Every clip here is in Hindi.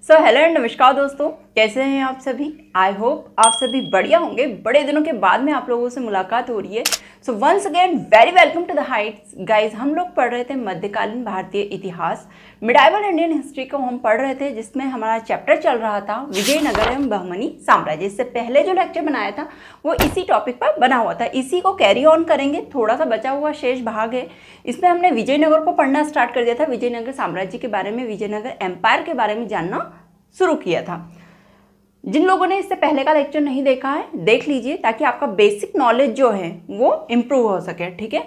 हेलो एंड नमस्कार दोस्तों, कैसे हैं आप सभी। आई होप आप सभी बढ़िया होंगे। बड़े दिनों के बाद में आप लोगों से मुलाकात हो रही है। So once again very welcome to the heights guys. हम लोग पढ़ रहे थे मध्यकालीन भारतीय इतिहास, मिडाइवल इंडियन हिस्ट्री को हम पढ़ रहे थे, जिसमें हमारा चैप्टर चल रहा था विजयनगर एवं बहमनी साम्राज्य। इससे पहले जो लेक्चर बनाया था वो इसी टॉपिक पर बना हुआ था, इसी को कैरी ऑन करेंगे। थोड़ा सा बचा हुआ शेष भाग है, इसमें हमने विजयनगर को पढ़ना स्टार्ट कर दिया था, विजयनगर साम्राज्य के बारे में, विजयनगर एम्पायर के बारे में जानना शुरू किया था। जिन लोगों ने इससे पहले का लेक्चर नहीं देखा है देख लीजिए, ताकि आपका बेसिक नॉलेज जो है वो इम्प्रूव हो सके। ठीक है,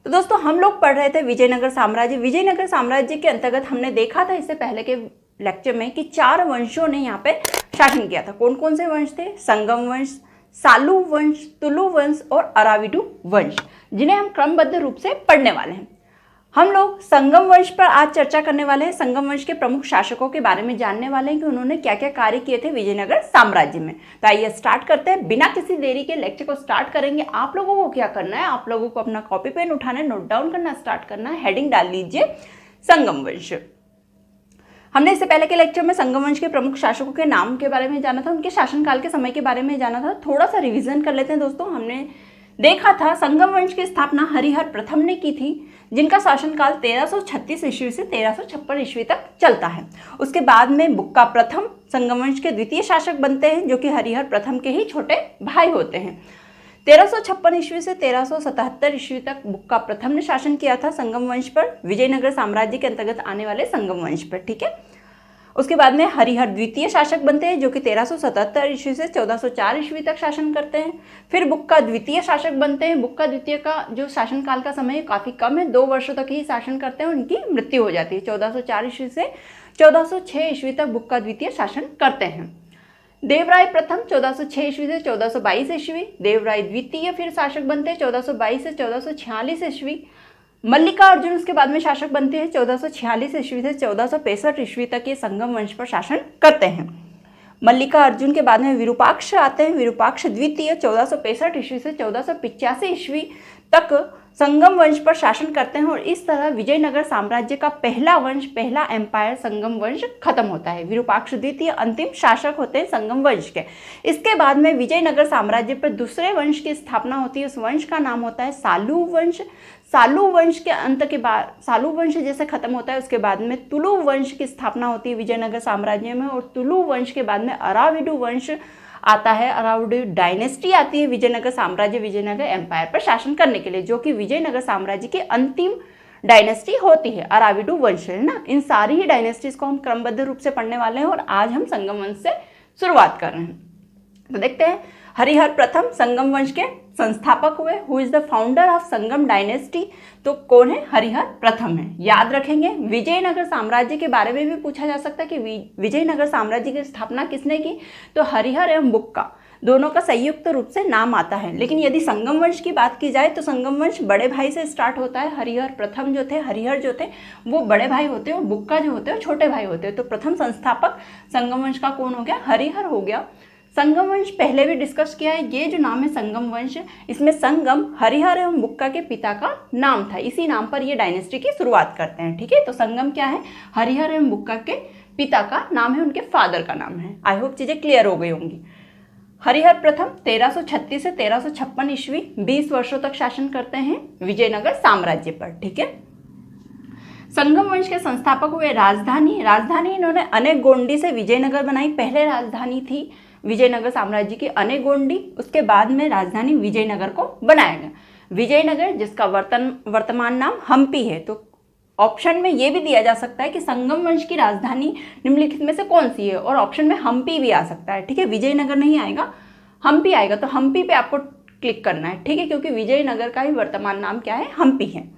तो दोस्तों हम लोग पढ़ रहे थे विजयनगर साम्राज्य। विजयनगर साम्राज्य के अंतर्गत हमने देखा था इससे पहले के लेक्चर में कि 4 वंशों ने यहाँ पे शासन किया था। कौन कौन से वंश थे? संगम वंश, सालू वंश, तुलु वंश और अराविडु वंश, जिन्हें हम क्रमबद्ध रूप से पढ़ने वाले हैं। हम लोग संगम वंश पर आज चर्चा करने वाले हैं। संगम वंश के प्रमुख शासकों के बारे में जानने वाले हैं कि उन्होंने क्या क्या कार्य किए थे विजयनगर साम्राज्य में। तो आइए स्टार्ट करते हैं, बिना किसी देरी के लेक्चर को स्टार्ट करेंगे। आप लोगों को क्या करना है, आप लोगों को अपना कॉपी पेन उठाना है, नोट डाउन करना स्टार्ट करना है। हेडिंग डाल लीजिए संगम वंश। हमने इससे पहले के लेक्चर में संगम वंश के प्रमुख शासकों के नाम के बारे में जाना था, उनके शासनकाल के समय के बारे में जाना था। थोड़ा सा रिविजन कर लेते हैं दोस्तों। हमने देखा था संगम वंश की स्थापना हरिहर प्रथम ने की थी, जिनका शासनकाल 1336 ईस्वी से 1356 ईस्वी तक चलता है। उसके बाद में बुक्का प्रथम संगम वंश के द्वितीय शासक बनते हैं, जो कि हरिहर प्रथम के ही छोटे भाई होते हैं। 1356 ईस्वी से 1377 ईस्वी तक बुक्का प्रथम ने शासन किया था संगम वंश पर, विजयनगर साम्राज्य के अंतर्गत आने वाले संगम वंश पर। ठीक है, उसके बाद में हरिहर द्वितीय शासक बनते हैं, जो कि 1377 ईस्वी से 1404 ईस्वी तक शासन करते हैं। फिर बुक्का द्वितीय शासक बनते हैं। बुक्का द्वितीय का जो शासनकाल का समय काफ़ी कम है, 2 वर्षों तक ही शासन करते हैं, उनकी मृत्यु हो जाती है। 1404 ईस्वी से 1406 ईस्वी तक बुक्का द्वितीय शासन करते हैं। देवराय प्रथम 1406 ईस्वी से 1422 ईस्वी, देवराय द्वितीय फिर शासक बनते हैं 1422 से 1446 ईस्वी। मल्लिका अर्जुन उसके बाद में शासक बनते हैं 1446 ईस्वी से 1465 ईस्वी तक ये संगम वंश पर शासन करते हैं। मल्लिका अर्जुन के बाद में विरूपाक्ष आते हैं, विरूपाक्ष द्वितीय 1465 ईस्वी से 1485 ईस्वी तक संगम वंश पर शासन करते हैं। और इस तरह विजयनगर साम्राज्य का पहला वंश, पहला एम्पायर संगम वंश खत्म होता है। विरूपाक्ष द्वितीय अंतिम शासक होते हैं संगम वंश के। इसके बाद में विजयनगर साम्राज्य पर दूसरे वंश की स्थापना होती है। उस वंश का नाम होता है सालू वंश। सालू वंश के अंत के बाद, सालू वंश जैसे खत्म होता है, उसके बाद में तुलु वंश की स्थापना होती है विजयनगर साम्राज्य में। और तुलु वंश के बाद में अराविडु वंश आता है, अराविडु डायनेस्टी आती है विजयनगर साम्राज्य, विजयनगर एम्पायर पर शासन करने के लिए, जो कि विजयनगर साम्राज्य की अंतिम डायनेस्टी होती है, अराविडु वंश है ना। इन सारी ही डायनेस्टीज को हम क्रमबद्ध रूप से पढ़ने वाले हैं और आज हम संगम वंश से शुरुआत कर रहे हैं। तो देखते हैं, हरिहर प्रथम संगम वंश के संस्थापक हुए। Who is the founder of Sangam dynasty? तो कौन है? हरिहर प्रथम है। याद रखेंगे, विजयनगर साम्राज्य के बारे में भी पूछा जा सकता है कि विजयनगर साम्राज्य की स्थापना किसने की? तो हरिहर एवं बुक्का दोनों का संयुक्त रूप से नाम आता है। लेकिन यदि संगम वंश की बात की जाए तो संगम वंश बड़े भाई से स्टार्ट होता है। हरिहर प्रथम जो थे, हरिहर जो थे वो बड़े भाई होते हैं और बुक्का जो होते हैं छोटे भाई होते हैं। तो प्रथम संस्थापक संगम वंश का कौन हो गया? हरिहर हो गया। संगम वंश पहले भी डिस्कस किया है। ये जो नाम है संगम वंश, इसमें संगम हरिहर एवं बुक्का के पिता का नाम था, इसी नाम पर ये डायनेस्टी की शुरुआत करते हैं। ठीक है, तो संगम क्या है? हरिहर एवं बुक्का के पिता का नाम है, उनके फादर का नाम है। आई होप चीजें क्लियर हो गई होंगी। हरिहर प्रथम 1336 से 1356 ईस्वी 20 वर्षों तक शासन करते हैं विजयनगर साम्राज्य पर। ठीक है, संगम वंश के संस्थापक हुए राजधानी इन्होंने अनेगोंडी से विजयनगर बनाई। पहले राजधानी थी विजयनगर साम्राज्य की अनेगोंडी, उसके बाद में राजधानी विजयनगर को बनाया गया। विजयनगर जिसका वर्तमान नाम हम्पी है। तो ऑप्शन में ये भी दिया जा सकता है कि संगम वंश की राजधानी निम्नलिखित में से कौन सी है, और ऑप्शन में हम्पी भी आ सकता है। ठीक है, विजयनगर नहीं आएगा, हम्पी आएगा। तो हम्पी पे आपको क्लिक करना है। ठीक है, क्योंकि विजयनगर का ही वर्तमान नाम क्या है? हम्पी है।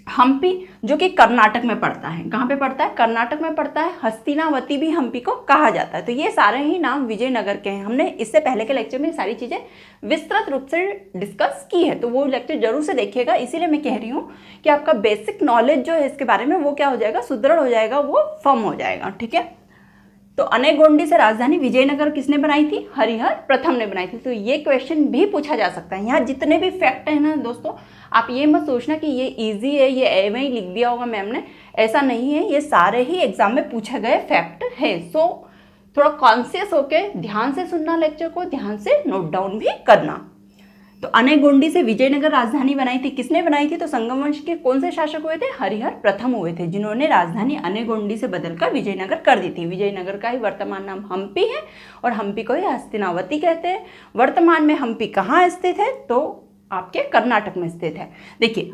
हम्पी जो कि कर्नाटक में पड़ता है। कहाँ पे पड़ता है? कर्नाटक में पड़ता है। हस्तिनावती भी हम्पी को कहा जाता है। तो ये सारे ही नाम विजयनगर के हैं। हमने इससे पहले के लेक्चर में सारी चीज़ें विस्तृत रूप से डिस्कस की है, तो वो लेक्चर जरूर से देखिएगा। इसीलिए मैं कह रही हूँ कि आपका बेसिक नॉलेज जो है इसके बारे में वो क्या हो जाएगा? सुदृढ़ हो जाएगा, वो फर्म हो जाएगा। ठीक है, तो अनेगोंडी से राजधानी विजयनगर किसने बनाई थी? हरिहर प्रथम ने बनाई थी। तो ये क्वेश्चन भी पूछा जा सकता है। यहाँ जितने भी फैक्ट है ना दोस्तों, आप ये मत सोचना कि ये इजी है, ये एवं ही लिख दिया होगा मैम ने, ऐसा नहीं है। ये सारे ही एग्जाम में पूछे गए फैक्ट है। सो थोड़ा कॉन्शियस होके ध्यान से सुनना, लेक्चर को ध्यान से नोट डाउन भी करना। तो अनेगोंडी से विजयनगर राजधानी बनाई थी, किसने बनाई थी? तो संगम वंश के कौन से शासक हुए थे? हरिहर प्रथम हुए थे, जिन्होंने राजधानी अनेगोंडी से बदलकर विजयनगर कर दी थी। विजयनगर का ही वर्तमान नाम हम्पी है और हम्पी को ही हस्तिनावती कहते हैं। वर्तमान में हम्पी कहाँ स्थित है? तो आपके कर्नाटक में स्थित है। देखिए,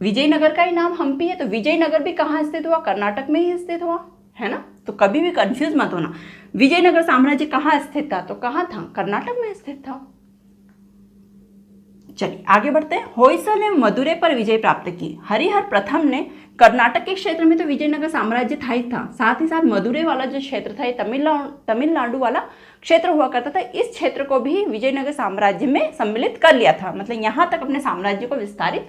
विजयनगर का ही नाम हम्पी है, तो विजयनगर भी कहाँ स्थित हुआ? कर्नाटक में ही स्थित हुआ, है ना। तो कभी भी कंफ्यूज मत होना। विजयनगर साम्राज्य कहाँ स्थित था? तो कहाँ था? कर्नाटक में स्थित था। चलिए आगे बढ़ते हैं। होयसल ने मदुरै पर विजय प्राप्त की। हरिहर प्रथम ने कर्नाटक के क्षेत्र में तो विजयनगर साम्राज्य था ही था, साथ ही साथ मदुरै वाला जो क्षेत्र था, ये तमिलनाडु वाला क्षेत्र हुआ करता था, इस क्षेत्र को भी विजयनगर साम्राज्य में सम्मिलित कर लिया था। मतलब यहाँ तक अपने साम्राज्य को विस्तारित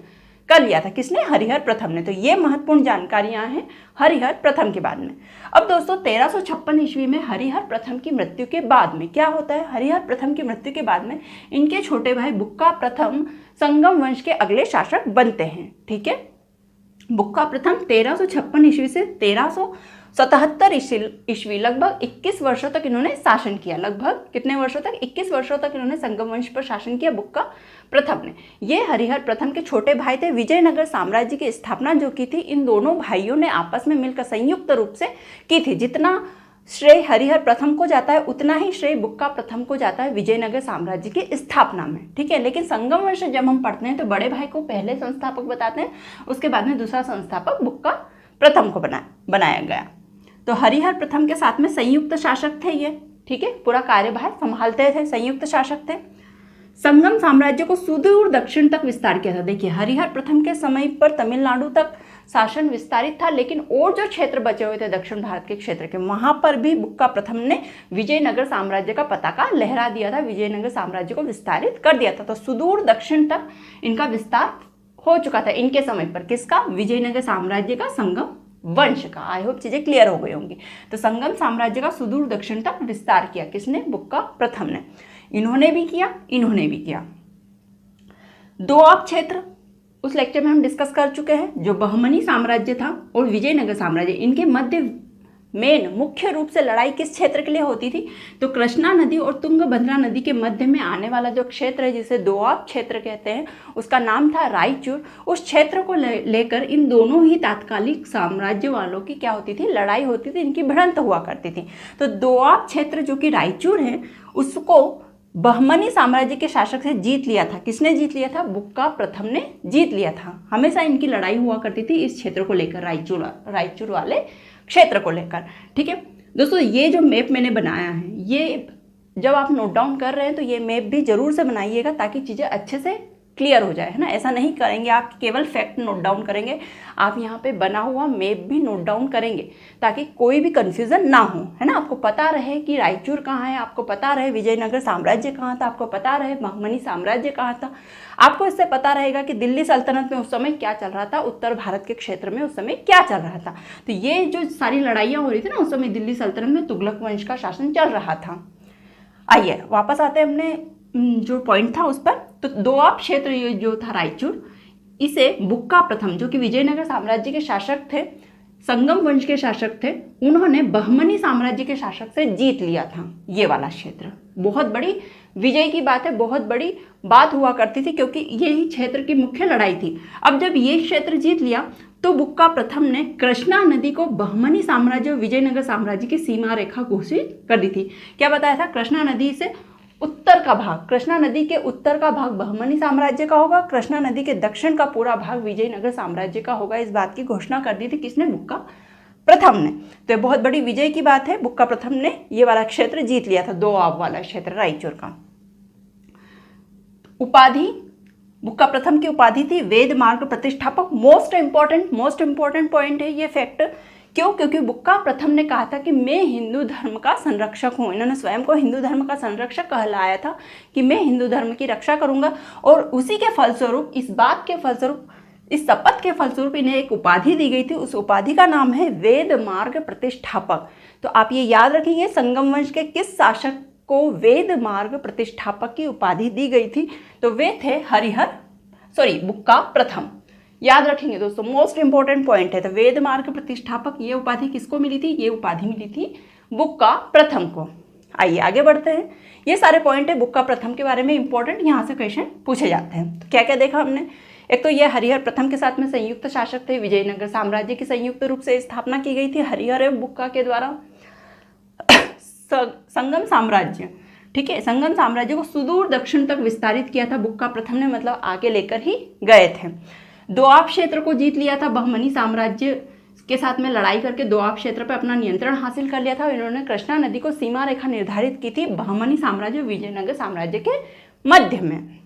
कर लिया था। किसने? हरिहर प्रथम ने। तो ये महत्वपूर्ण जानकारियां हैं हरिहर प्रथम के बारे में। अब दोस्तों 1356 ईस्वी में हरिहर प्रथम की मृत्यु के बाद में क्या होता है? हरिहर प्रथम की मृत्यु के बाद में इनके छोटे भाई बुक्का प्रथम संगम वंश के अगले शासक बनते हैं। ठीक है, बुक्का प्रथम 1356 ईस्वी से 1377 ईस्वी लगभग 21 वर्षों तक इन्होंने शासन किया। लगभग कितने वर्षों तक? 21 वर्षों तक इन्होंने संगम वंश पर शासन किया बुक्का प्रथम ने। ये हरिहर प्रथम के छोटे भाई थे। विजयनगर साम्राज्य की स्थापना जो की थी, इन दोनों भाइयों ने आपस में मिलकर संयुक्त रूप से की थी। जितना श्रेय हरिहर प्रथम को जाता है, उतना ही श्रेय बुक्का प्रथम को जाता है विजयनगर साम्राज्य की स्थापना में। ठीक है, लेकिन संगम वंश जब हम पढ़ते हैं तो बड़े भाई को पहले संस्थापक बताते हैं, उसके बाद में दूसरा संस्थापक बुक्का प्रथम को बनाया गया। तो हरिहर प्रथम के साथ में संयुक्त शासक थे ये। ठीक है, पूरा कार्यभार संभालते थे, संयुक्त शासक थे। संगम साम्राज्य को सुदूर दक्षिण तक विस्तार किया था। देखिए, हरिहर प्रथम के समय पर तमिलनाडु तक शासन विस्तारित था, लेकिन और जो क्षेत्र बचे हुए थे दक्षिण भारत के क्षेत्र के, वहां पर भी बुक्का प्रथम ने विजयनगर साम्राज्य का पताका लहरा दिया था, विजयनगर साम्राज्य को विस्तारित कर दिया था। तो सुदूर दक्षिण तक इनका विस्तार हो चुका था इनके समय पर। किसका? विजयनगर साम्राज्य का, संगम वंश का। आई होप चीजें क्लियर हो गई होंगी। तो संगम साम्राज्य का सुदूर दक्षिण तक विस्तार किया किसने? बुक्का प्रथम ने। इन्होंने भी किया, इन्होंने भी किया। दोआब क्षेत्र उस लेक्चर में हम डिस्कस कर चुके हैं। जो बहमनी साम्राज्य था और विजयनगर साम्राज्य, इनके मध्य मुख्य रूप से लड़ाई किस क्षेत्र के लिए होती थी? तो कृष्णा नदी और तुंगभद्रा नदी के मध्य में आने वाला जो क्षेत्र है, जिसे दोआब क्षेत्र कहते हैं, उसका नाम था रायचूर। उस क्षेत्र को लेकर इन दोनों ही तात्कालिक साम्राज्य वालों की क्या होती थी? लड़ाई होती थी, इनकी भिड़ंत हुआ करती थी। तो दोआब क्षेत्र जो कि रायचूर है, उसको बहमनी साम्राज्य के शासक से जीत लिया था। किसने जीत लिया था? बुक्का प्रथम ने जीत लिया था। हमेशा इनकी लड़ाई हुआ करती थी इस क्षेत्र को लेकर, रायचूर वाले क्षेत्र को लेकर। ठीक है दोस्तों, ये जो मैप मैंने बनाया है, ये जब आप नोट डाउन कर रहे हैं तो ये मैप भी जरूर से बनाइएगा, ताकि चीज़ें अच्छे से क्लियर हो जाए, है ना। ऐसा नहीं करेंगे आप केवल फैक्ट नोट डाउन करेंगे, आप यहाँ पे बना हुआ मैप भी नोट डाउन करेंगे, ताकि कोई भी कंफ्यूजन ना हो, है ना। आपको पता रहे कि रायचूर कहाँ है, आपको पता रहे विजयनगर साम्राज्य कहाँ था, आपको पता रहे बहमनी साम्राज्य कहाँ था, आपको इससे पता रहेगा कि दिल्ली सल्तनत में उस समय क्या चल रहा था, उत्तर भारत के क्षेत्र में उस समय क्या चल रहा था। तो ये जो सारी लड़ाइयाँ हो रही थी ना, उस समय दिल्ली सल्तनत में तुगलक वंश का शासन चल रहा था। आइए वापस आते हैं हमने जो पॉइंट था उस पर। तो दोआब क्षेत्र ये जो था रायचूर, इसे बुक्का प्रथम, जो कि विजयनगर साम्राज्य के शासक थे, संगम वंश के शासक थे, उन्होंने बहमनी साम्राज्य के शासक से जीत लिया था ये वाला क्षेत्र। बहुत बड़ी विजय की बात है, बहुत बड़ी बात हुआ करती थी, क्योंकि यही क्षेत्र की मुख्य लड़ाई थी। अब जब ये क्षेत्र जीत लिया तो बुक्का प्रथम ने कृष्णा नदी को बहमनी साम्राज्य और विजयनगर साम्राज्य की सीमा रेखा घोषित कर दी थी। क्या बताया था? कृष्णा नदी से उत्तर का भाग, कृष्णा नदी के उत्तर का भाग बहमनी साम्राज्य का होगा, कृष्णा नदी के दक्षिण का पूरा भाग विजयनगर साम्राज्य का होगा। इस बात की घोषणा कर दी थी किसने? बुक्का प्रथम ने। तो ये बहुत बड़ी विजय की बात है। बुक्का प्रथम ने ये वाला क्षेत्र जीत लिया था, दोआब वाला क्षेत्र रायचूर का। उपाधि, बुक्का प्रथम की उपाधि थी वेद मार्ग प्रतिष्ठापक। मोस्ट इंपॉर्टेंट पॉइंट है ये फैक्ट। क्यों? क्योंकि बुक्का प्रथम ने कहा था कि मैं हिंदू धर्म का संरक्षक हूँ। इन्होंने स्वयं को हिंदू धर्म का संरक्षक कहलाया था कि मैं हिंदू धर्म की रक्षा करूँगा, और उसी के फलस्वरूप, इस बात के फलस्वरूप इस शपथ के फलस्वरूप इन्हें एक उपाधि दी गई थी, उस उपाधि का नाम है वेद मार्ग प्रतिष्ठापक। तो आप ये याद रखेंगे संगम वंश के किस शासक को वेद मार्ग प्रतिष्ठापक की उपाधि दी गई थी, तो वे थे बुक्का प्रथम। याद रखेंगे दोस्तों, मोस्ट इंपॉर्टेंट पॉइंट है। तो वेद मार्ग प्रतिष्ठापक ये उपाधि किसको मिली थी, ये उपाधि मिली थी बुक्का प्रथम को। आइए आगे बढ़ते हैं। ये सारे पॉइंट है बुक्का प्रथम के बारे में इंपॉर्टेंट, यहाँ से क्वेश्चन पूछे जाते हैं। तो क्या क्या देखा हमने, एक तो ये हरिहर प्रथम के साथ में संयुक्त शासक थे, विजयनगर साम्राज्य की संयुक्त रूप से स्थापना की गई थी हरिहर एवं बुक्का के द्वारा। संगम साम्राज्य, ठीक है, संगम साम्राज्य को सुदूर दक्षिण तक विस्तारित किया था बुक्का प्रथम ने, मतलब आगे लेकर ही गए थे। दोआब क्षेत्र को जीत लिया था, बहमनी साम्राज्य के साथ में लड़ाई करके दोआब क्षेत्र पर अपना नियंत्रण हासिल कर लिया था। इन्होंने कृष्णा नदी को सीमा रेखा निर्धारित की थी बहमनी साम्राज्य विजयनगर साम्राज्य के मध्य में,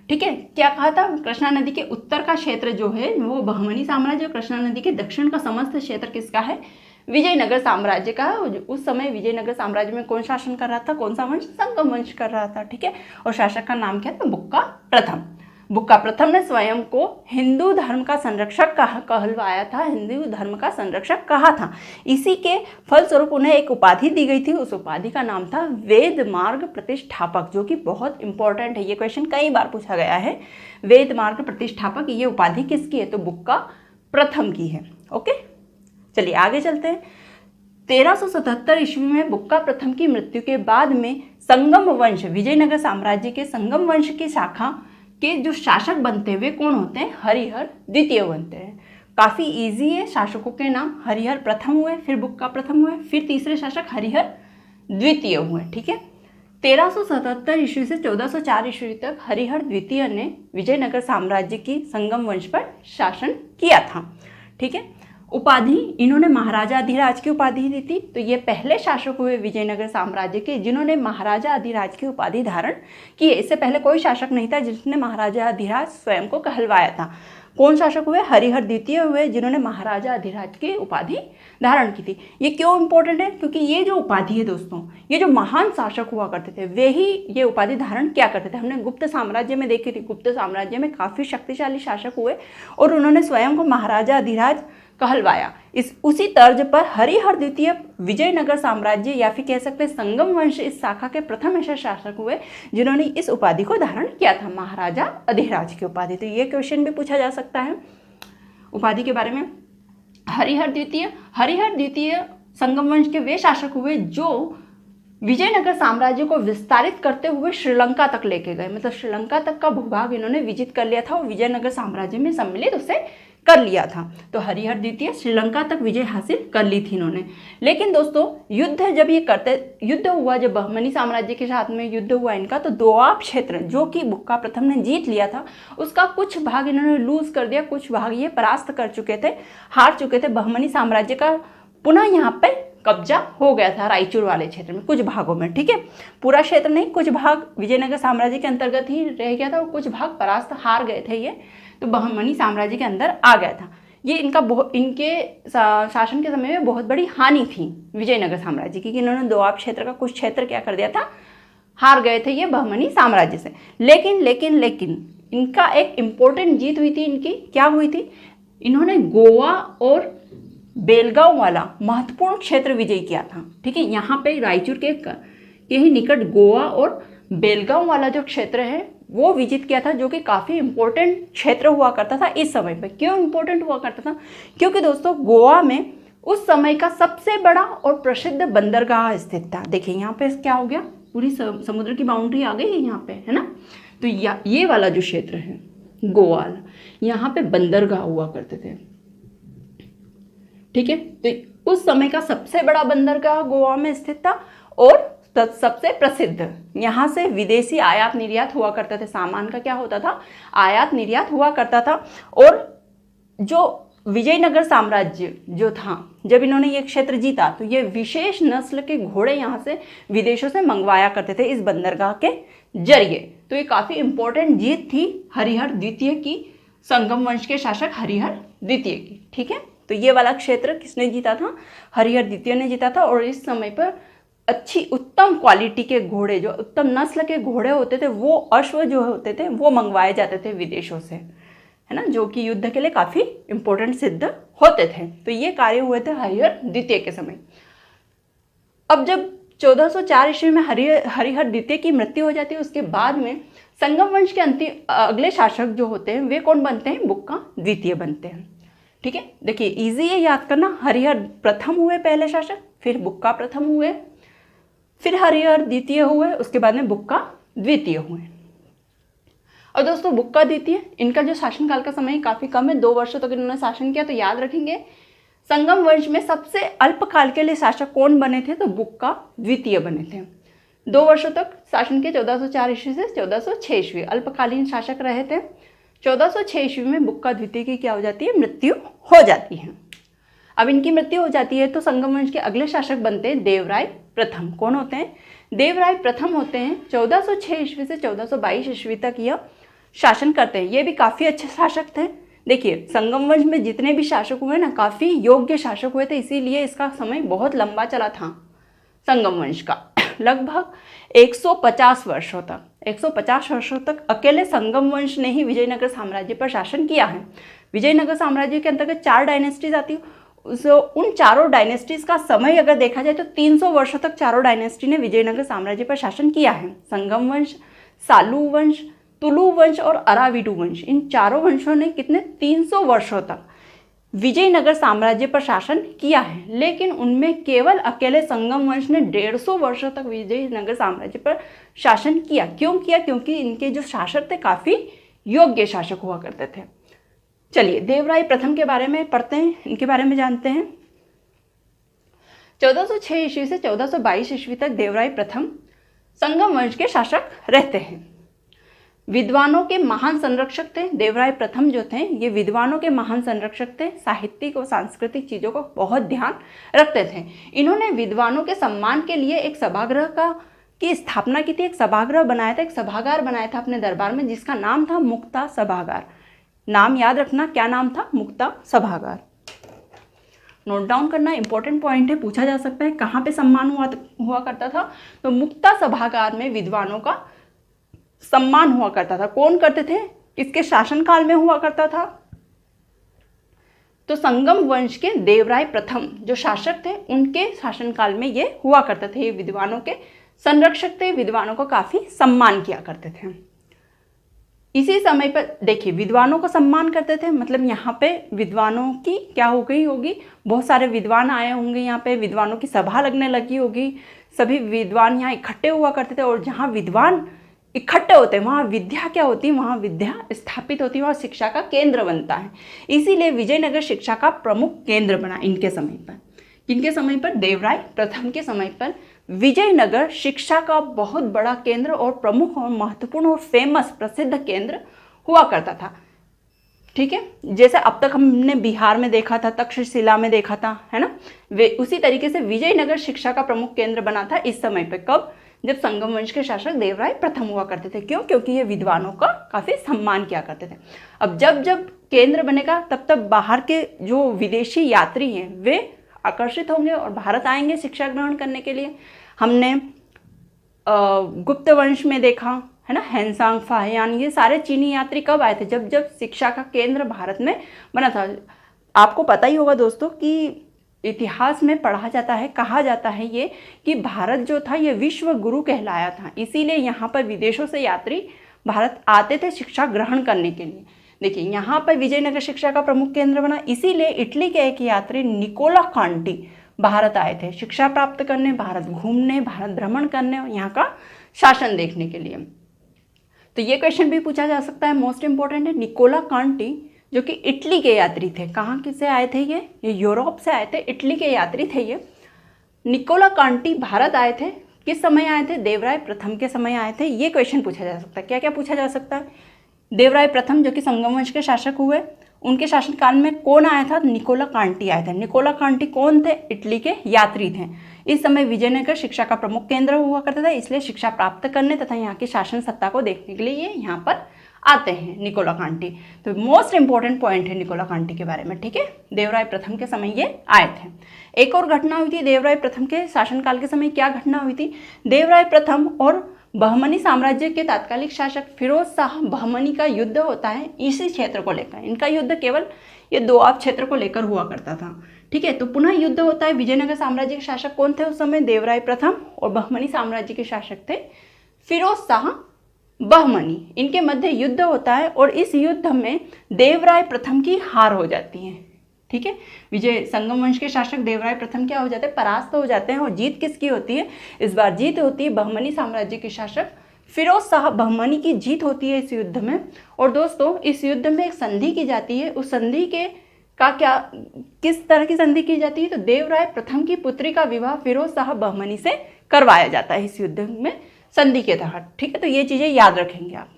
ठीक है। क्या कहा था, कृष्णा नदी के उत्तर का क्षेत्र जो है वो बहमनी साम्राज्य, कृष्णा नदी के दक्षिण का समस्त क्षेत्र किसका है, विजयनगर साम्राज्य का। उस समय विजयनगर साम्राज्य में कौन शासन कर रहा था, कौन सा वंश, संगम वंश कर रहा था, ठीक है। और शासक का नाम क्या था, बुक्का प्रथम। बुक्का प्रथम ने स्वयं को हिंदू धर्म का संरक्षक कहलवाया था, हिंदू धर्म का संरक्षक कहा था। इसी के फलस्वरूप उन्हें एक उपाधि दी गई थी, उस उपाधि का नाम था वेद मार्ग प्रतिष्ठापक, जो कि बहुत इंपॉर्टेंट है। ये क्वेश्चन कई बार पूछा गया है। वेद मार्ग प्रतिष्ठापक ये उपाधि किसकी है, तो बुक्का प्रथम की है। ओके, चलिए आगे चलते हैं। 1377 ईस्वी में बुक्का प्रथम की मृत्यु के बाद में संगम वंश, विजयनगर साम्राज्य के संगम वंश की शाखा के जो शासक बनते हुए कौन होते हैं, हरिहर द्वितीय बनते हैं। काफ़ी इजी है, शासकों के नाम हरिहर प्रथम हुए, फिर बुक्का प्रथम हुए, फिर तीसरे शासक हरिहर द्वितीय हुए, ठीक है। 1377 ईस्वी से 1404 ईस्वी तक हरिहर द्वितीय ने विजयनगर साम्राज्य की संगम वंश पर शासन किया था, ठीक है। उपाधि इन्होंने महाराजा अधिराज की उपाधि दी थी। तो ये पहले शासक हुए विजयनगर साम्राज्य के जिन्होंने महाराजा अधिराज की उपाधि धारण की है। इससे पहले कोई शासक नहीं था जिसने महाराजा अधिराज स्वयं को कहलवाया था। कौन शासक हुए, हरिहर द्वितीय हुए जिन्होंने महाराजा अधिराज की उपाधि धारण की थी। ये क्यों इंपॉर्टेंट है, क्योंकि ये जो उपाधि है दोस्तों, ये जो महान शासक हुआ करते थे वे ही ये उपाधि धारण क्या करते थे। हमने गुप्त साम्राज्य में देखी थी, गुप्त साम्राज्य में काफ़ी शक्तिशाली शासक हुए और उन्होंने स्वयं को महाराजा अधिराज कहलवाया। उसी तर्ज पर हरिहर द्वितीय विजयनगर साम्राज्य या फिर कह सकते हैं संगम वंश इस शाखा के प्रथम ऐसे शासक हुए जिन्होंने इस उपाधि को धारण किया था, महाराजा अधिराज की उपाधि। तो ये क्वेश्चन भी पूछा जा सकता है उपाधि के बारे में। हरिहर द्वितीय संगम वंश के वे शासक हुए जो विजयनगर साम्राज्य को विस्तारित करते हुए श्रीलंका तक लेके गए, मतलब श्रीलंका तक का भूभाग इन्होंने विजित कर लिया था और विजयनगर साम्राज्य में सम्मिलित उसे कर लिया था। तो हरिहर द्वितीय श्रीलंका तक विजय हासिल कर ली थी इन्होंने। लेकिन दोस्तों युद्ध हुआ, जब बहमनी साम्राज्य के साथ में युद्ध हुआ इनका, तो दोआब क्षेत्र जो कि बुक्का प्रथम ने जीत लिया था उसका कुछ भाग इन्होंने लूज कर दिया, कुछ भाग ये परास्त कर चुके थे, हार चुके थे। बहमनी साम्राज्य का पुनः यहाँ पे कब्जा हो गया था रायचूर वाले क्षेत्र में, कुछ भागों में, ठीक है। पूरा क्षेत्र नहीं, कुछ भाग विजयनगर साम्राज्य के अंतर्गत ही रह गया था और कुछ भाग परास्त हार गए थे ये, तो बहमनी साम्राज्य के अंदर आ गया था। ये इनके शासन के समय में बहुत बड़ी हानि थी विजयनगर साम्राज्य की, कि इन्होंने दोआब क्षेत्र का कुछ क्षेत्र क्या कर दिया था, हार गए थे ये बहमनी साम्राज्य से। लेकिन इनका एक इम्पोर्टेंट जीत हुई थी इनकी, क्या हुई थी, इन्होंने गोवा और बेलगांव वाला महत्वपूर्ण क्षेत्र विजय किया था, ठीक है। यहाँ पे रायचूर के ही निकट गोवा और बेलगांव वाला जो क्षेत्र है वो विजित किया था, जो कि काफ़ी इंपॉर्टेंट क्षेत्र हुआ करता था इस समय पे। क्यों इंपॉर्टेंट हुआ करता था, क्योंकि दोस्तों गोवा में उस समय का सबसे बड़ा और प्रसिद्ध बंदरगाह स्थित था। देखिए यहाँ पे क्या हो गया, पूरी समुद्र की बाउंड्री आ गई है यहाँ पे, है ना। तो ये वाला जो क्षेत्र है गोवा वाला, यहाँ पे बंदरगाह हुआ करते थे, ठीक है। तो उस समय का सबसे बड़ा बंदरगाह गोवा में स्थित था और सबसे प्रसिद्ध, यहाँ से विदेशी आयात निर्यात हुआ करते थे। सामान का क्या होता था, आयात निर्यात हुआ करता था। और जो विजयनगर साम्राज्य जो था, जब इन्होंने ये क्षेत्र जीता तो ये विशेष नस्ल के घोड़े यहाँ से विदेशों से मंगवाया करते थे इस बंदरगाह के जरिए। तो ये काफ़ी इंपॉर्टेंट जीत थी हरिहर द्वितीय की, संगम वंश के शासक हरिहर द्वितीय की, ठीक है। तो ये वाला क्षेत्र किसने जीता था, हरिहर द्वितीय ने जीता था। और इस समय पर अच्छी उत्तम क्वालिटी के घोड़े, जो उत्तम नस्ल के घोड़े होते थे, वो अश्व जो होते थे वो मंगवाए जाते थे विदेशों से, है ना, जो कि युद्ध के लिए काफ़ी इंपॉर्टेंट सिद्ध होते थे। तो ये कार्य हुए थे हरिहर द्वितीय के समय। अब जब 1404 ईस्वी में हरिहर द्वितीय की मृत्यु हो जाती है, उसके बाद में संगम वंश के अंतिम अगले शासक जो होते हैं वे कौन बनते हैं? बुक्का द्वितीय बनते हैं। ठीक है, देखिए इजी है याद करना। हरिहर प्रथम हुए पहले शासक, फिर बुक्का प्रथम हुए, फिर हरिहर द्वितीय हुए, उसके बाद में बुक्का द्वितीय हुए। और दोस्तों बुक्का द्वितीय, इनका जो शासनकाल का समय काफ़ी कम है, 2 वर्षों तक इन्होंने शासन किया। तो याद रखेंगे संगम वंश में सबसे अल्पकाल के लिए शासक कौन बने थे? तो बुक्का द्वितीय बने थे। 2 वर्षों तक शासन किए, 1404 ईस्वी से 1406 ईस्वी, अल्पकालीन शासक रहे थे। 1406 ईस्वी में बुक्का द्वितीय की क्या हो जाती है? मृत्यु हो जाती है। अब इनकी मृत्यु हो जाती है तो संगम वंश के अगले शासक बनते हैं देवराय प्रथम। कौन होते हैं? देवराय प्रथम होते हैं। 1406 ईस्वी से 1422 ईस्वी तक यह शासन करते हैं। ये भी काफ़ी अच्छे शासक थे। देखिए संगम वंश में जितने भी शासक हुए ना, काफ़ी योग्य शासक हुए थे, इसीलिए इसका समय बहुत लंबा चला था संगम वंश का, लगभग 150 वर्षों तक। 150 वर्षों तक अकेले संगम वंश ने ही विजयनगर साम्राज्य पर शासन किया है। विजयनगर साम्राज्य के अंतर्गत 4 डायनेस्टीज आती है। उन चारों डायनेस्टीज का समय अगर देखा जाए तो 300 वर्षों तक चारों डायनेस्टी ने विजयनगर साम्राज्य पर शासन किया है। संगम वंश, सालू वंश, तुलु वंश और अराविडु वंश, इन चारों वंशों ने कितने 300 वर्षों तक विजयनगर साम्राज्य पर शासन किया है। लेकिन उनमें केवल अकेले संगम वंश ने 150 वर्षों तक विजयनगर साम्राज्य पर शासन किया। क्यों किया? क्योंकि इनके जो शासक थे काफ़ी योग्य शासक हुआ करते थे। चलिए देवराय प्रथम के बारे में पढ़ते हैं, इनके बारे में जानते हैं। 1406 ईस्वी से 1422 ईस्वी तक देवराय प्रथम संगम वंश के शासक रहते हैं। विद्वानों के महान संरक्षक थे। देवराय प्रथम जो थे ये विद्वानों के महान संरक्षक थे। साहित्यिक और सांस्कृतिक चीज़ों को बहुत ध्यान रखते थे। इन्होंने विद्वानों के सम्मान के लिए एक सभागृह की स्थापना की थी। एक सभागृह बनाया था, एक सभागार बनाया था अपने दरबार में, जिसका नाम था मुक्ता सभागार। नाम याद रखना, क्या नाम था? मुक्ता सभागार। नोट डाउन करना, इंपॉर्टेंट पॉइंट है, पूछा जा सकता है कहाँ पे सम्मान हुआ करता था। तो मुक्ता सभागार में विद्वानों का सम्मान हुआ करता था। कौन करते थे? किसके शासनकाल में हुआ करता था? तो संगम वंश के देवराय प्रथम जो शासक थे उनके शासनकाल में ये हुआ करते थे। ये विद्वानों के संरक्षक थे, विद्वानों को काफी सम्मान किया करते थे। इसी समय पर देखिए विद्वानों को सम्मान करते थे, मतलब यहाँ पे विद्वानों की क्या हो गई होगी, बहुत सारे विद्वान आए होंगे, यहाँ पे विद्वानों की सभा लगने लगी होगी, सभी विद्वान यहाँ इकट्ठे हुआ करते थे। और जहाँ विद्वान इकट्ठे होते हैं वहाँ विद्या क्या होती है? वहाँ विद्या स्थापित होती है, वहाँ शिक्षा का केंद्र बनता है। इसीलिए विजयनगर शिक्षा का प्रमुख केंद्र बना इनके समय पर। किनके समय पर? देवराय प्रथम के समय पर विजयनगर शिक्षा का बहुत बड़ा केंद्र और प्रमुख और महत्वपूर्ण और फेमस प्रसिद्ध केंद्र हुआ करता था। ठीक है, जैसे अब तक हमने बिहार में देखा था, तक्षशिला में देखा था, है ना, वे उसी तरीके से विजयनगर शिक्षा का प्रमुख केंद्र बना था इस समय पे। कब? जब संगम वंश के शासक देवराय प्रथम हुआ करते थे। क्यों? क्योंकि ये विद्वानों का काफी सम्मान किया करते थे। अब जब जब केंद्र बनेगा तब तब बाहर के जो विदेशी यात्री हैं वे आकर्षित होंगे और भारत आएंगे शिक्षा ग्रहण करने के लिए। हमने गुप्त वंश में देखा है ना, हैंसांग, फाहियान, ये सारे चीनी यात्री कब आए थे? जब जब शिक्षा का केंद्र भारत में बना था। आपको पता ही होगा दोस्तों कि इतिहास में पढ़ा जाता है, कहा जाता है ये कि भारत जो था ये विश्व गुरु कहलाया था। इसीलिए यहाँ पर विदेशों से यात्री भारत आते थे शिक्षा ग्रहण करने के लिए। देखिए यहाँ पर विजयनगर शिक्षा का प्रमुख केंद्र बना, इसीलिए इटली के एक यात्री निकोला कांटी भारत आए थे शिक्षा प्राप्त करने, भारत घूमने, भारत भ्रमण करने और यहाँ का शासन देखने के लिए। तो ये क्वेश्चन भी पूछा जा सकता है, मोस्ट इंपॉर्टेंट है। निकोला कांटी जो कि इटली के यात्री थे, कहाँ से आए थे? ये यूरोप से आए थे, इटली के यात्री थे ये। निकोला कांटी भारत आए थे, किस समय आए थे? देवराय प्रथम के समय आए थे। ये क्वेश्चन पूछा जा सकता है। क्या क्या पूछा जा सकता है? देवराय प्रथम जो कि संगम वंश के शासक हुए, उनके शासनकाल में कौन आया था? निकोला कांटी आए थे। निकोला कांटी कौन थे? इटली के यात्री थे। इस समय विजयनगर शिक्षा का प्रमुख केंद्र हुआ करता था, इसलिए शिक्षा प्राप्त करने तथा यहाँ की शासन सत्ता को देखने के लिए ये यहाँ पर आते हैं निकोला कांटी। तो मोस्ट इंपॉर्टेंट पॉइंट है निकोला कांटी के बारे में। ठीक है, देवराय प्रथम के समय ये आए थे। एक और घटना हुई थी देवराय प्रथम के शासनकाल के समय। क्या घटना हुई थी? देवराय प्रथम और बहमनी साम्राज्य के तात्कालिक शासक फिरोज शाह बहमनी का युद्ध होता है इसी क्षेत्र को लेकर। इनका युद्ध केवल ये दोआब क्षेत्र को लेकर हुआ करता था। ठीक है, तो पुनः युद्ध होता है। विजयनगर साम्राज्य के शासक कौन थे उस समय? देवराय प्रथम। और बहमनी साम्राज्य के शासक थे फिरोज शाह बहमनी। इनके मध्य युद्ध होता है और इस युद्ध में देवराय प्रथम की हार हो जाती है। ठीक है, विजय संगम वंश के शासक देवराय प्रथम क्या हो जाते हैं? परास्त हो जाते हैं। और जीत किसकी होती है? इस बार जीत होती है बहमनी साम्राज्य के शासक फिरोज शाह बहमनी की जीत होती है इस युद्ध में। और दोस्तों इस युद्ध में एक संधि की जाती है। उस संधि के का क्या, किस तरह की संधि की जाती है? तो देवराय प्रथम की पुत्री का विवाह फिरोज शाह बहमनी से करवाया जाता है इस युद्ध में संधि के तहत। ठीक है, तो ये चीजें याद रखेंगे आप।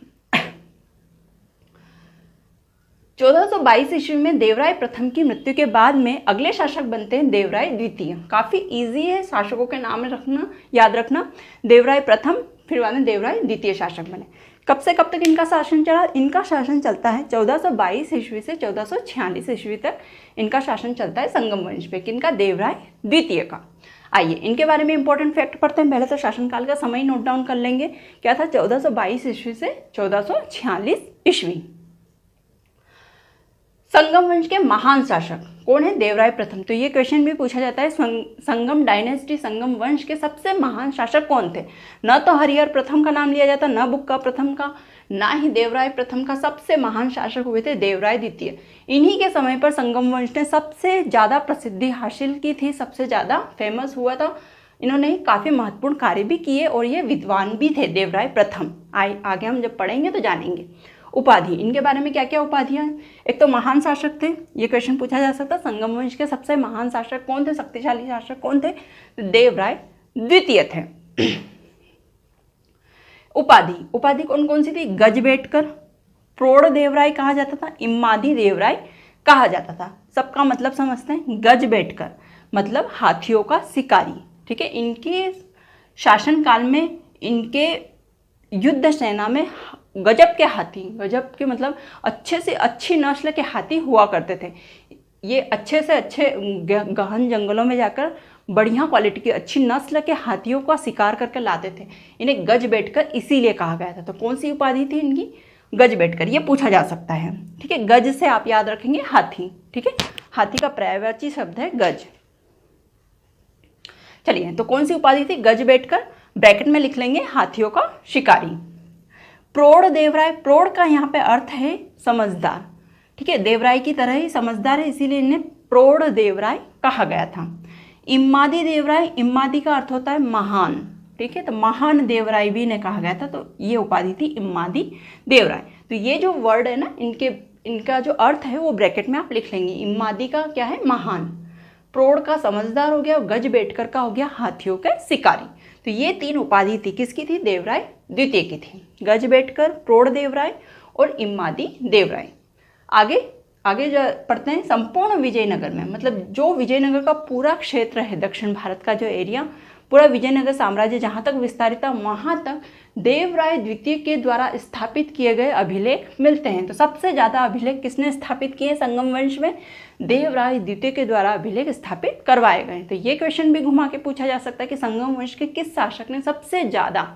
1422 ईस्वी में देवराय प्रथम की मृत्यु के बाद में अगले शासक बनते हैं देवराय द्वितीय। काफी इजी है शासकों के नाम रखना, याद रखना। देवराय प्रथम, फिर बाद में देवराय द्वितीय शासक बने। कब से कब तक इनका शासन चला? इनका शासन चलता है 1422 ईस्वी से 1446 ईस्वी तक इनका शासन चलता है संगम वंश पे। किनका? देवराय द्वितीय का। आइए इनके बारे में इंपॉर्टेंट फैक्ट पढ़ते हैं। पहले तो शासनकाल का समय नोट डाउन कर लेंगे। क्या था? 1422 ईस्वी से 1446 ईस्वी। संगम वंश के महान शासक कौन है? देवराय प्रथम। तो ये क्वेश्चन भी पूछा जाता है, संगम डायनेस्टी, संगम वंश के सबसे महान शासक कौन थे? न तो हरिहर प्रथम का नाम लिया जाता, न बुक्का प्रथम का, ना ही देवराय प्रथम का। सबसे महान शासक हुए थे देवराय द्वितीय। इन्हीं के समय पर संगम वंश ने सबसे ज़्यादा प्रसिद्धि हासिल की थी, सबसे ज़्यादा फेमस हुआ था। इन्होंने काफ़ी महत्वपूर्ण कार्य भी किए और ये विद्वान भी थे देवराय प्रथम। आगे हम जब पढ़ेंगे तो जानेंगे। उपाधि, इनके बारे में क्या क्या उपाधियां हैं? एक तो महान शासक थे, ये क्वेश्चन पूछा जा सकता। संगम वंश के सबसे महान शासक कौन थे? शक्तिशाली शासक कौन थे? देवराय द्वितीय थे। उपाधि कौन कौन सी थी? गजबेटकर, प्रौढ़ देवराय कहा जाता था, इम्मादी देवराय कहा जाता था। सबका मतलब समझते हैं। गजबेटकर मतलब हाथियों का शिकारी। ठीक है, इनके शासनकाल में इनके युद्ध सेना में गजब के हाथी, गजब के मतलब अच्छे से अच्छी नस्ल के हाथी हुआ करते थे। ये अच्छे से अच्छे गहन जंगलों में जाकर बढ़िया क्वालिटी की अच्छी नस्ल के हाथियों का शिकार करके लाते थे। इन्हें गजबेटकर इसीलिए कहा गया था। तो कौन सी उपाधि थी इनकी? गजबेटकर। ये पूछा जा सकता है। ठीक है, गज से आप याद रखेंगे हाथी। ठीक है, हाथी का पर्यायवाची शब्द है गज। चलिए, तो कौन सी उपाधि थी? गजबेटकर। ब्रैकेट में लिख लेंगे हाथियों का शिकारी। प्रौढ़ देवराय, प्रौढ़ का यहाँ पे अर्थ है समझदार। ठीक है, देवराय की तरह ही समझदार है, इसीलिए इन्हें प्रौढ़ देवराय कहा गया था। इम्मादी देवराय, इम्मादी का अर्थ होता है महान। ठीक है, तो महान देवराय भी इन्हें कहा गया था। तो ये उपाधि थी इम्मादी देवराय। तो ये जो वर्ड है ना, इनका जो अर्थ है वो ब्रैकेट में आप लिख लेंगे। इम्मादी का क्या है? महान। प्रौढ़ का समझदार हो गया और गजबेटकर का हो गया हाथियों के शिकारी। तो ये तीन उपाधि थी, किसकी थी? देवराय द्वितीय की थी। गजबेटकर, प्रौढ़ देवराय और इम्मादी देवराय। आगे जो पढ़ते हैं, संपूर्ण विजयनगर में, मतलब जो विजयनगर का पूरा क्षेत्र है, दक्षिण भारत का जो एरिया, पूरा विजयनगर साम्राज्य जहाँ तक विस्तारित था, वहाँ तक देवराय द्वितीय के द्वारा स्थापित किए गए अभिलेख मिलते हैं। तो सबसे ज़्यादा अभिलेख किसने स्थापित किए संगम वंश में? देवराय द्वितीय के द्वारा अभिलेख स्थापित करवाए गए। तो ये क्वेश्चन भी घुमा के पूछा जा सकता है कि संगम वंश के किस शासक ने सबसे ज़्यादा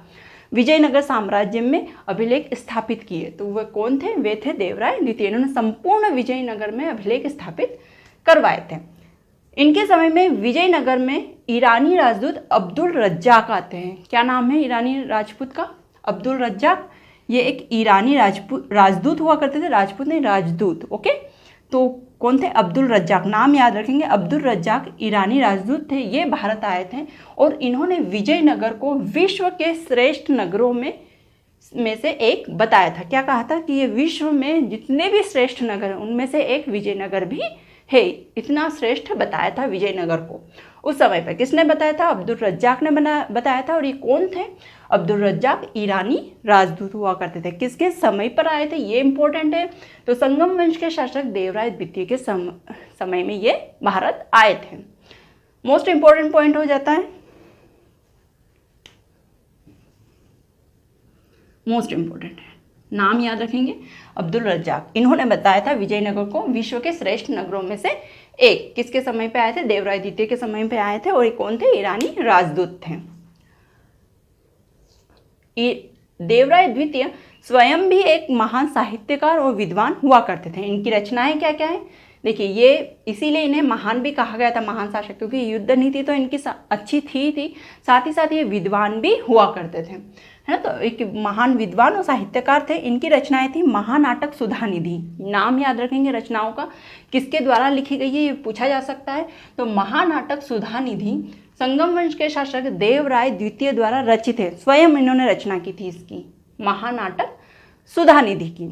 विजयनगर साम्राज्य में अभिलेख स्थापित किए? तो वह कौन थे? वे थे देवराय द्वितीय। इन्होंने संपूर्ण विजयनगर में अभिलेख स्थापित करवाए थे। इनके समय में विजयनगर में ईरानी राजदूत अब्दुल रज्जाक आते हैं। क्या नाम है ईरानी राजपूत का? अब्दुल रज्जाक। ये एक ईरानी राजदूत हुआ करते थे, राजपूत नहीं, राजदूत। ओके, तो कौन थे? अब्दुल रज्जाक। नाम याद रखेंगे, अब्दुल रज्जाक ईरानी राजदूत थे। ये भारत आए थे और इन्होंने विजयनगर को विश्व के श्रेष्ठ नगरों में से एक बताया था। क्या कहा था? कि ये विश्व में जितने भी श्रेष्ठ नगर हैं उनमें से एक विजयनगर भी है। इतना श्रेष्ठ बताया था विजयनगर को। उस समय पर किसने बताया था? अब्दुल रज्जाक ने बताया था। और ये कौन थे? अब्दुल रज्जाक ईरानी राजदूत हुआ करते थे। किसके समय पर आए थे? ये इंपॉर्टेंट है। तो संगम वंश के शासक देवराय द्वितीय के समय में ये भारत आए थे। मोस्ट इंपॉर्टेंट पॉइंट हो जाता है, मोस्ट इंपॉर्टेंट है, नाम याद रखेंगे, अब्दुल रज्जाक। इन्होंने बताया था विजयनगर को विश्व के श्रेष्ठ नगरों में से एक। किसके समय पे आए थे? देवराय द्वितीय के समय पे आए थे। और ये कौन थे? ईरानी राजदूत थे। देवराय द्वितीय स्वयं भी एक महान साहित्यकार और विद्वान हुआ करते थे। इनकी रचनाएं क्या क्या है, देखिए ये इसीलिए इन्हें महान भी कहा गया था, महान शासक, क्योंकि युद्ध नीति तो इनकी अच्छी थी, साथ ही साथ ये विद्वान भी हुआ करते थे, है ना। तो एक महान विद्वान और साहित्यकार थे। इनकी रचनाएं थी महानाटक सुधानिधि। नाम याद रखेंगे रचनाओं का, किसके द्वारा लिखी गई है ये पूछा जा सकता है। तो महानाटक सुधानिधि संगम वंश के शासक देवराय द्वितीय द्वारा रचित है। स्वयं इन्होंने रचना की थी इसकी, महानाटक सुधानिधि की।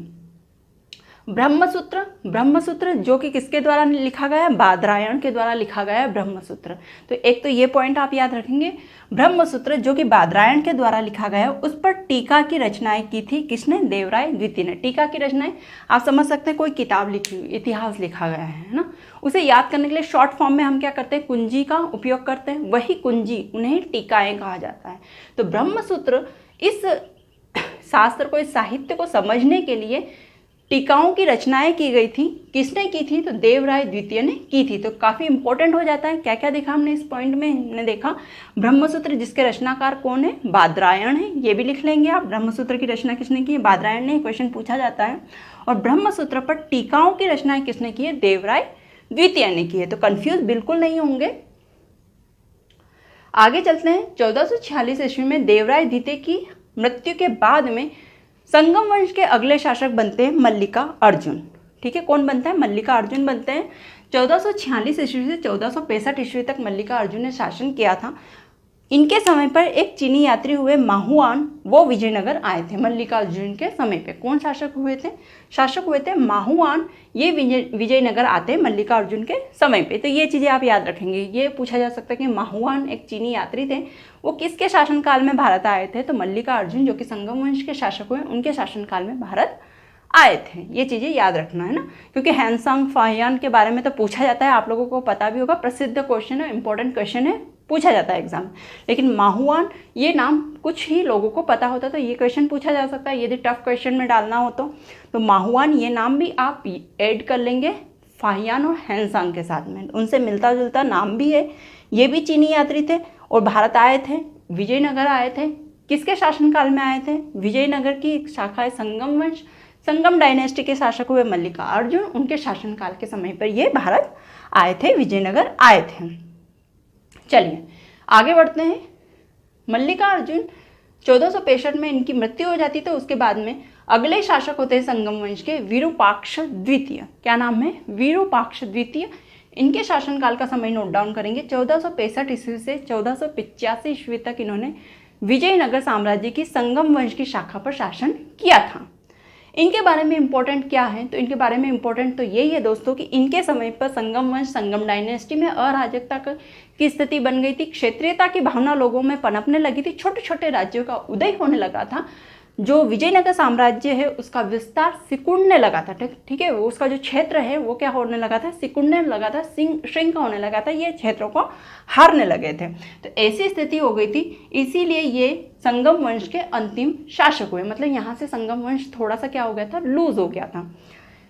ब्रह्मसूत्र, ब्रह्मसूत्र जो कि किसके द्वारा लिखा गया है, बादरायण के द्वारा लिखा गया है ब्रह्मसूत्र। तो एक तो ये पॉइंट आप याद रखेंगे, ब्रह्मसूत्र जो कि बादरायण के द्वारा लिखा गया है, उस पर टीका की रचनाएं की थी किसने, देवराय द्वितीय ने। टीका की रचनाएं आप समझ सकते हैं कोई किताब लिखी हुई, इतिहास लिखा गया है ना, उसे याद करने के लिए शॉर्ट फॉर्म में हम क्या करते हैं, कुंजी का उपयोग करते हैं, वही कुंजी उन्हें टीकाएं कहा जाता है। तो ब्रह्मसूत्र इस शास्त्र को, इस साहित्य को समझने के लिए टीकाओं की रचनाएं की गई थी। किसने की थी, तो देवराय द्वितीय ने की थी। तो काफ़ी इंपॉर्टेंट हो जाता है। क्या क्या देखा हमने इस पॉइंट में, हमने देखा ब्रह्मसूत्र जिसके रचनाकार कौन है, बादरायण है, ये भी लिख लेंगे आप। ब्रह्मसूत्र की रचना किसने की है, बादरायण ने, क्वेश्चन पूछा जाता है। और ब्रह्मसूत्र पर टीकाओं की रचनाएं किसने की है, देवराय द्वितीय ने की है। तो कन्फ्यूज बिल्कुल नहीं होंगे। आगे चलते हैं। 1446 ईस्वी में देवराय द्वितीय की मृत्यु के बाद में संगम वंश के अगले शासक बनते हैं मल्लिका अर्जुन। ठीक है, कौन बनता है, मल्लिका अर्जुन बनते हैं। 1446 ईस्वी से 1465 ईस्वी तक मल्लिका अर्जुन ने शासन किया था। इनके समय पर एक चीनी यात्री हुए माहुआन, वो विजयनगर आए थे मल्लिका अर्जुन के समय पे। कौन शासक हुए थे, शासक हुए थे माहुआन, ये विजयनगर आते हैं मल्लिका अर्जुन के समय पे। तो ये चीज़ें आप याद रखेंगे। ये पूछा जा सकता है कि माहुआन एक चीनी यात्री थे, वो किसके शासनकाल में भारत आए थे, तो मल्लिका अर्जुन जो कि संगम वंश के शासक हुए, उनके शासनकाल में भारत आए थे। ये चीज़ें याद रखना है ना, क्योंकि हैंसांग फाहियान के बारे में तो पूछा जाता है, आप लोगों को पता भी होगा, प्रसिद्ध क्वेश्चन है, इंपॉर्टेंट क्वेश्चन है, पूछा जाता है एग्जाम। लेकिन माहुआन ये नाम कुछ ही लोगों को पता होता, तो ये क्वेश्चन पूछा जा सकता है यदि टफ क्वेश्चन में डालना हो तो माहुआन ये नाम भी आप ऐड कर लेंगे फाहियान और हैंसांग के साथ में, उनसे मिलता जुलता नाम भी है। ये भी चीनी यात्री थे और भारत आए थे, विजयनगर आए थे। किसके शासनकाल में आए थे, विजयनगर की एक शाखा है संगम वंश, संगम डायनेस्टी के शासक हुए मल्लिका अर्जुन, उनके शासनकाल के समय पर ये भारत आए थे, विजयनगर आए थे। चलिए आगे बढ़ते हैं। मल्लिका अर्जुन 1465 में इनकी मृत्यु हो जाती, तो उसके बाद में अगले शासक होते हैं संगम वंश के विरूपाक्ष द्वितीय। क्या नाम है, विरूपाक्ष द्वितीय। इनके शासनकाल का समय नोट डाउन करेंगे। 1465 ईस्वी से 1485 ईस्वी तक इन्होंने विजयनगर साम्राज्य की संगम वंश की शाखा पर शासन किया था। इनके बारे में इंपॉर्टेंट क्या है, तो इनके बारे में इंपॉर्टेंट तो यही है दोस्तों कि इनके समय पर संगम वंश, संगम डायनेस्टी में अराजकता की स्थिति बन गई थी, क्षेत्रीयता की भावना लोगों में पनपने लगी थी, छोटे छोटे राज्यों का उदय होने लगा था। जो विजयनगर साम्राज्य है उसका विस्तार सिकुड़ने लगा था। ठीक है, उसका जो क्षेत्र है वो क्या होने लगा था, सिकुड़ने लगा था, श्रिंक होने लगा था, ये क्षेत्रों को हारने लगे थे। तो ऐसी स्थिति हो गई थी, इसीलिए ये संगम वंश के अंतिम शासक हुए। मतलब यहाँ से संगम वंश थोड़ा सा क्या हो गया था, लूज हो गया था।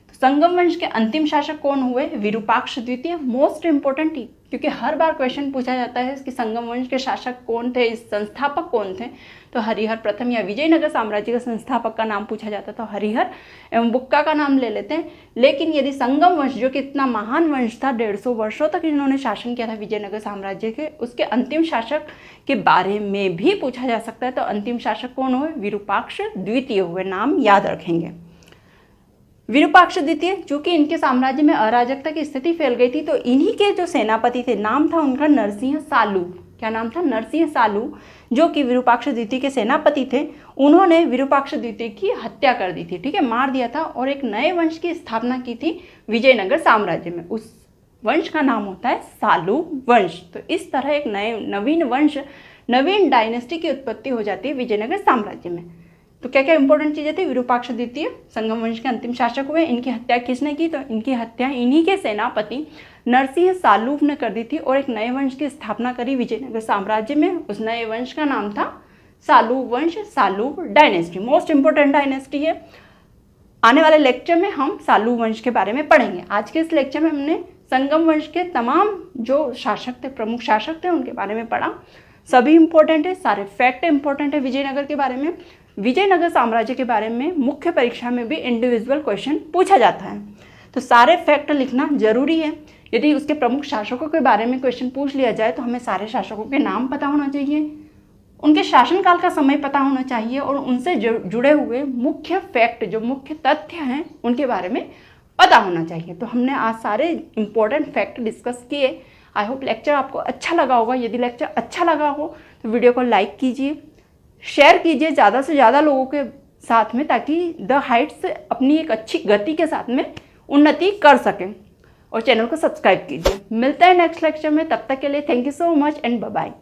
तो संगम वंश के अंतिम शासक कौन हुए, विरूपाक्ष द्वितीय। मोस्ट इंपॉर्टेंट, क्योंकि हर बार क्वेश्चन पूछा जाता है कि संगम वंश के शासक कौन थे, इस संस्थापक कौन थे, तो हरिहर प्रथम या विजयनगर साम्राज्य का संस्थापक का नाम पूछा जाता तो हरिहर एवं बुक्का का नाम ले लेते हैं। लेकिन यदि संगम वंश जो कि इतना महान वंश था, 150 वर्षों तक इन्होंने शासन किया था विजयनगर साम्राज्य के, उसके अंतिम शासक के बारे में भी पूछा जा सकता है। तो अंतिम शासक कौन हुए, विरूपाक्ष द्वितीय हुए, नाम याद रखेंगे। विरूपाक्ष द्वितीय, चूंकि इनके साम्राज्य में अराजकता की स्थिति फैल गई थी, तो इन्हीं के जो सेनापति थे, नाम था उनका नरसिंह सालू। क्या नाम था, नरसिंह सालू, जो कि विरूपाक्ष द्वितीय के सेनापति थे। उन्होंने विरूपाक्ष द्वितीय की हत्या कर दी थी, ठीक है, मार दिया था, और एक नए वंश की स्थापना की थी विजयनगर साम्राज्य में। उस वंश का नाम होता है सालू वंश। तो इस तरह एक नवीन वंश, नवीन डायनेस्टी की उत्पत्ति हो जाती है विजयनगर साम्राज्य में। तो क्या क्या इंपॉर्टेंट चीजें थी, विरूपाक्ष द्वितीय संगम वंश के अंतिम शासक हुए। इनकी हत्या किसने की, तो इनकी हत्या इन्हीं के सेनापति नरसिंह सालू ने कर दी थी, और एक नए वंश की स्थापना करी विजयनगर साम्राज्य में। उस नए वंश का नाम था सालू वंश, सालू डायनेस्टी। मोस्ट इंपोर्टेंट डायनेस्टी है। आने वाले लेक्चर में हम सालू वंश के बारे में पढ़ेंगे। आज के इस लेक्चर में हमने संगम वंश के तमाम जो शासक थे, प्रमुख शासक थे, उनके बारे में पढ़ा। सभी इंपॉर्टेंट है, सारे फैक्ट इंपॉर्टेंट है विजयनगर के बारे में। विजयनगर साम्राज्य के बारे में मुख्य परीक्षा में भी इंडिविजुअल क्वेश्चन पूछा जाता है, तो सारे फैक्ट लिखना जरूरी है। यदि उसके प्रमुख शासकों के बारे में क्वेश्चन पूछ लिया जाए तो हमें सारे शासकों के नाम पता होना चाहिए, उनके शासनकाल का समय पता होना चाहिए और उनसे जुड़े हुए मुख्य फैक्ट, जो मुख्य तथ्य हैं, उनके बारे में पता होना चाहिए। तो हमने आज सारे इंपॉर्टेंट फैक्ट डिस्कस किए। आई होप लेक्चर आपको अच्छा लगा होगा। यदि लेक्चर अच्छा लगा हो तो वीडियो को लाइक कीजिए, शेयर कीजिए ज़्यादा से ज़्यादा लोगों के साथ में, ताकि द हाइट्स अपनी एक अच्छी गति के साथ में उन्नति कर सकें, और चैनल को सब्सक्राइब कीजिए। मिलते हैं नेक्स्ट लेक्चर में, तब तक के लिए thank you so much and bye bye.